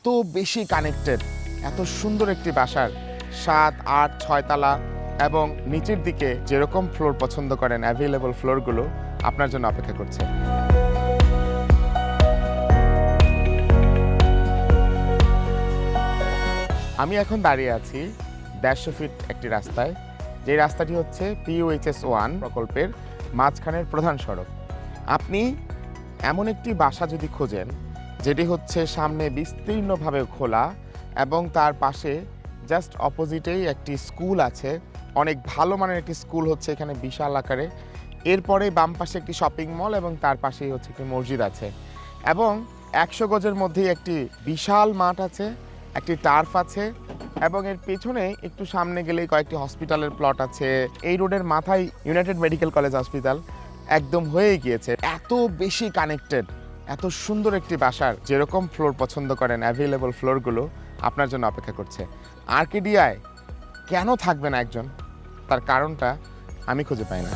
এত বেশি কানেক্টেড, এত সুন্দর একটি বাসার ৭, ৮, ৬ তালা এবং নিচের দিকে যেরকম ফ্লোর পছন্দ করেন অ্যাভেলেবল ফ্লোরগুলো আপনার জন্য অপেক্ষা করছে। আমি এখন দাঁড়িয়ে আছি ১৫০ ফিট একটি রাস্তায়, যে রাস্তাটি হচ্ছে PUHS-1 প্রকল্পের মাঝখানের প্রধান সড়ক। আপনি এমন একটি বাসা যদি খোঁজেন যেটি হচ্ছে সামনে বিস্তীর্ণভাবে খোলা এবং তার পাশে জাস্ট অপোজিটেই একটি স্কুল আছে, অনেক ভালো মানের একটি স্কুল হচ্ছে এখানে বিশাল আকারে, এরপরে বাম পাশে একটি শপিং মল এবং তার পাশেই হচ্ছে একটি মসজিদ আছে এবং ১০০ গজের মধ্যেই একটি বিশাল মাঠ আছে, একটি টার্ফ আছে এবং এর পেছনে একটু সামনে গেলেই কয়েকটি হসপিটালের প্লট আছে। এই রোডের মাথায় ইউনাইটেড মেডিকেল কলেজ হসপিটাল একদম হয়েই গিয়েছে। এত বেশি কানেক্টেড, এত সুন্দর একটি বাসার যেরকম ফ্লোর পছন্দ করেন অ্যাভেলেবল ফ্লোরগুলো আপনার জন্য অপেক্ষা করছে। আরকেডিয়ায় কেন থাকবে না একজন? তার কারণটা আমি খুঁজে পাই না।